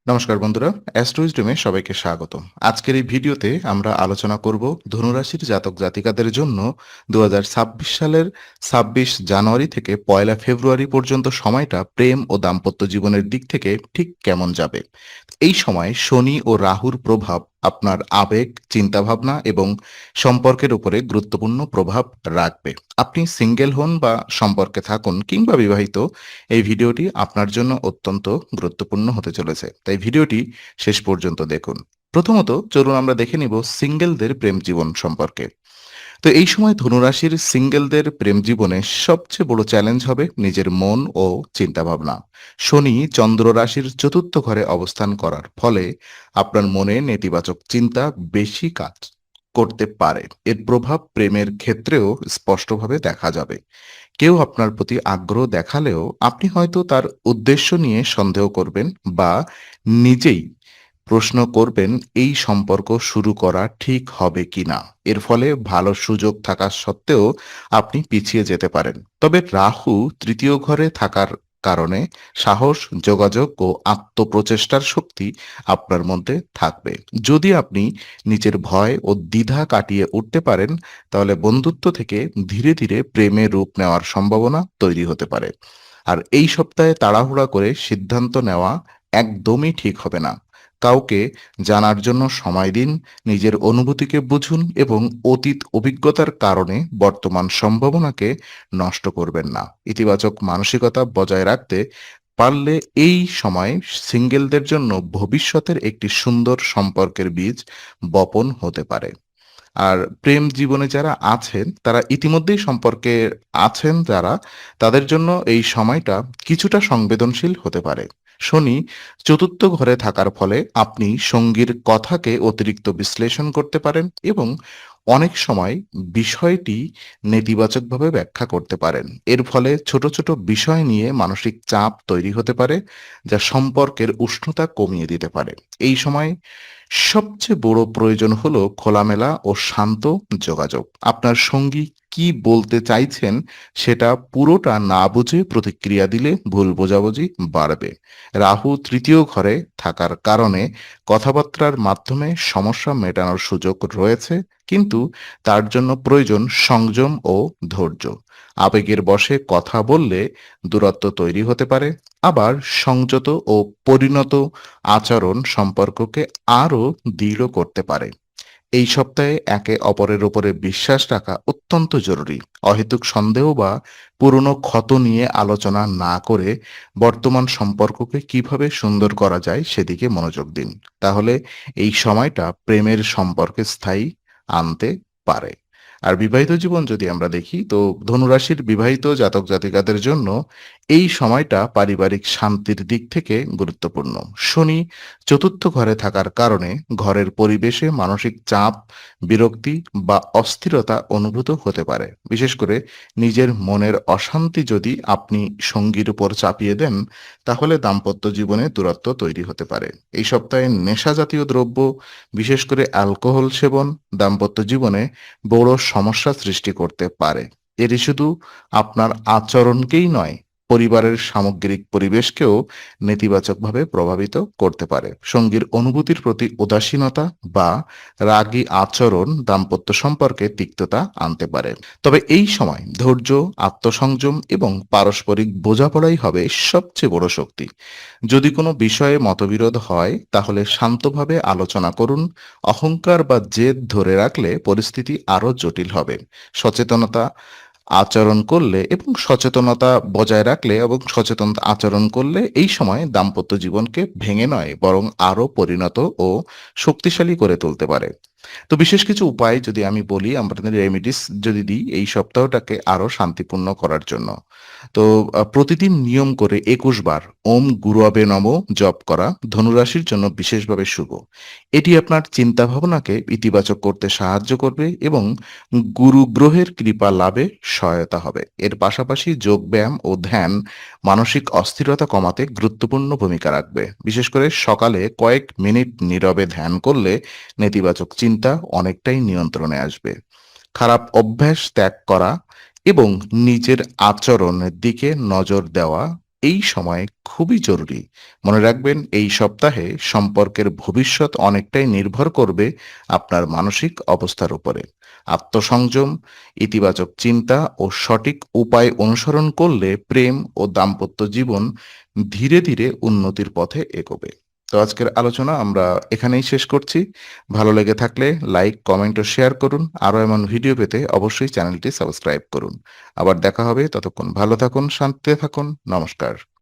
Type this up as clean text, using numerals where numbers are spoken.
নমস্কার বন্ধুরা, অ্যাস্ট্রোইজডমে সবাইকে স্বাগত। আজকের এই ভিডিওতে আমরা আলোচনা করব ধনুরাশির জাতক জাতিকাদের জন্য 2026 সালের 26 জানুয়ারি থেকে 1 ফেব্রুয়ারি পর্যন্ত সময়টা প্রেম ও দাম্পত্য জীবনের দিক থেকে ঠিক কেমন যাবে। এই সময় শনি ও রাহুর প্রভাব আপনার আবেগ, চিন্তাভাবনা এবং সম্পর্কের উপরে গুরুত্বপূর্ণ প্রভাব রাখবে। আপনি সিঙ্গেল হন বা সম্পর্কে থাকুন কিংবা বিবাহিত, এই ভিডিওটি আপনার জন্য অত্যন্ত গুরুত্বপূর্ণ হতে চলেছে, তাই ভিডিওটি শেষ পর্যন্ত দেখুন। প্রথমত চলুন আমরা দেখে নিব সিঙ্গেলদের প্রেম জীবন সম্পর্কে। তো এই সময় ধনুরাশির সিঙ্গেলদের প্রেম জীবনে সবচেয়ে বড় চ্যালেঞ্জ হবে নিজের মন ও চিন্তাভাবনা। শনি চন্দ্র রাশির চতুর্থ ঘরে অবস্থান করার ফলে আপনার মনে নেতিবাচক চিন্তা বেশি কাজ করতে পারে। এর প্রভাব প্রেমের ক্ষেত্রেও স্পষ্টভাবে দেখা যাবে। কেউ আপনার প্রতি আগ্রহ দেখালেও আপনি হয়তো তার উদ্দেশ্য নিয়ে সন্দেহ করবেন বা নিজেই প্রশ্ন করবেন এই সম্পর্ক শুরু করা ঠিক হবে কিনা। এর ফলে ভালো সুযোগ থাকা সত্ত্বেও আপনি পিছিয়ে যেতে পারেন। তবে রাহু তৃতীয় ঘরে থাকার কারণে সাহস, যোগাযোগ ও আত্মপ্রচেষ্টার শক্তি আপনার মধ্যে থাকবে। যদি আপনি নিজের ভয় ও দ্বিধা কাটিয়ে উঠতে পারেন, তাহলে বন্ধুত্ব থেকে ধীরে ধীরে প্রেমে রূপ নেওয়ার সম্ভাবনা তৈরি হতে পারে। আর এই সপ্তাহে তাড়াহুড়া করে সিদ্ধান্ত নেওয়া একদমই ঠিক হবে না। কাউকে জানার জন্য সময় দিন, নিজের অনুভূতিকে বুঝুন এবং অতীত অভিজ্ঞতার কারণে বর্তমান সম্ভাবনাকে নষ্ট করবেন না। ইতিবাচক মানসিকতা বজায় রাখতে পারলে এই সময় সিঙ্গেলদের জন্য ভবিষ্যতের একটি সুন্দর সম্পর্কের বীজ বপন হতে পারে। আর প্রেম জীবনে যারা আছেন, তারা ইতিমধ্যেই সম্পর্কে আছেন যারা, তাদের জন্য এই সময়টা কিছুটা সংবেদনশীল হতে পারে। শনি চতুর্থ ঘরে থাকার ফলে আপনি সঙ্গীর কথাকে অতিরিক্ত বিশ্লেষণ করতে পারেন এবং অনেক সময় বিষয়টি নেতিবাচকভাবে ব্যাখ্যা করতে পারেন। এর ফলে ছোট ছোট বিষয় নিয়ে মানসিক চাপ তৈরি হতে পারে, যা সম্পর্কের উষ্ণতা কমিয়ে দিতে পারে। এই সময় সবচেয়ে বড় প্রয়োজন হলো খোলামেলা ও শান্ত যোগাযোগ। আপনার সঙ্গী কি বলতে চাইছেন সেটা পুরোটা না বুঝে প্রতিক্রিয়া দিলে ভুল বোঝাবুঝি বাড়বে। রাহু তৃতীয় ঘরে থাকার কারণে কথাবার্তার মাধ্যমে সমস্যা মেটানোর সুযোগ রয়েছে, কিন্তু তার জন্য প্রয়োজন সংযম ও ধৈর্য। আবেগের বশে কথা বললে দূরত্ব তৈরি হতে পারে, আবার সংযত ও পরিণত আচরণ সম্পর্ককে আরও দৃঢ় করতে পারে। এই সপ্তাহে একে অপরের উপরে বিশ্বাস রাখা অত্যন্ত জরুরি। অহেতুক সন্দেহ বা পুরনো ক্ষত নিয়ে আলোচনা না করে বর্তমান সম্পর্ককে কিভাবে সুন্দর করা যায় সেদিকে মনোযোগ দিন। তাহলে এই সময়টা প্রেমের সম্পর্কে স্থায়ী আনতে পারে। আর বিবাহিত জীবন যদি আমরা দেখি, তো ধনুরাশির বিবাহিত জাতক জাতিকাদের জন্য এই সময়টা পারিবারিক শান্তির দিক থেকে গুরুত্বপূর্ণ। শনি চতুর্থ ঘরে থাকার কারণে ঘরের পরিবেশে মানসিক চাপ, বিরক্তি বা অস্থিরতা অনুভূত হতে পারে। বিশেষ করে নিজের মনের অশান্তি যদি আপনি সঙ্গীর উপর চাপিয়ে দেন, তাহলে দাম্পত্য জীবনে দূরত্ব তৈরি হতে পারে। এই সপ্তাহে নেশা জাতীয় দ্রব্য, বিশেষ করে অ্যালকোহল সেবন দাম্পত্য জীবনে বড় সমস্যা সৃষ্টি করতে পারে। এটি শুধু আপনার আচরণকেই নয়, পরিবারের সামগ্রিক পরিবেশকেও নেতিবাচকভাবে প্রভাবিত করতে পারে। সঙ্গীর অনুভূতির প্রতি উদাসীনতা বা রাগী আচরণ দাম্পত্য সম্পর্কে তিক্ততা আনতে পারে। তবে এই সময় ধৈর্য, আত্মসংযম এবং পারস্পরিক বোঝাপড়াই হবে সবচেয়ে বড় শক্তি। যদি কোনো বিষয়ে মতবিরোধ হয়, তাহলে শান্তভাবে আলোচনা করুন। অহংকার বা জেদ ধরে রাখলে পরিস্থিতি আরো জটিল হবে। সচেতনতা আচরণ করলে এবং সচেতনতা বজায় রাখলে এবং সচেতন আচরণ করলে এই সময় দাম্পত্য জীবনকে ভেঙে নয়, বরং আরো পরিণত ও শক্তিশালী করে তুলতে পারে। তো বিশেষ কিছু উপায় যদি আমি বলি, আমাদের রেমিডিস যদি দিই এই সপ্তাহটাকে আরো শান্তিপূর্ণ করার জন্য, তো প্রতিদিন নিয়ম করে 21 বার ওম গুরুবে নমঃ জপ করা ধনুরাশির জন্য বিশেষভাবে শুভ। এটি আপনার চিন্তা ভাবনাকে ইতিবাচক করতে সাহায্য করবে এবং গুরু গ্রহের কৃপা লাভে সহায়তা হবে। এর পাশাপাশি যোগ ব্যায়াম ও ধ্যান মানসিক অস্থিরতা কমাতে গুরুত্বপূর্ণ ভূমিকা রাখবে। বিশেষ করে সকালে কয়েক মিনিট নীরবে ধ্যান করলে নেতিবাচক চিন্তা অনেকটাই নিয়ন্ত্রণে আসবে। খারাপ অভ্যাস ত্যাগ করা এবং নিজের আচরণের দিকে নজর দেওয়া এই সময় খুবই জরুরি। মনে রাখবেন এই সপ্তাহে সম্পর্কের ভবিষ্যৎ অনেকটাই নির্ভর করবে আপনার মানসিক অবস্থার উপরে। আত্মসংযম, ইতিবাচক চিন্তা ও সঠিক উপায় অনুসরণ করলে প্রেম ও দাম্পত্য জীবন ধীরে ধীরে উন্নতির পথে এগোবে। তো আজকের আলোচনা আমরা এখানেই শেষ করছি। ভালো লেগে থাকলে লাইক, কমেন্ট ও শেয়ার করুন। আরও এমন ভিডিও পেতে অবশ্যই চ্যানেলটি সাবস্ক্রাইব করুন। আবার দেখা হবে, ততক্ষণ ভালো থাকুন, শান্তিতে থাকুন। নমস্কার।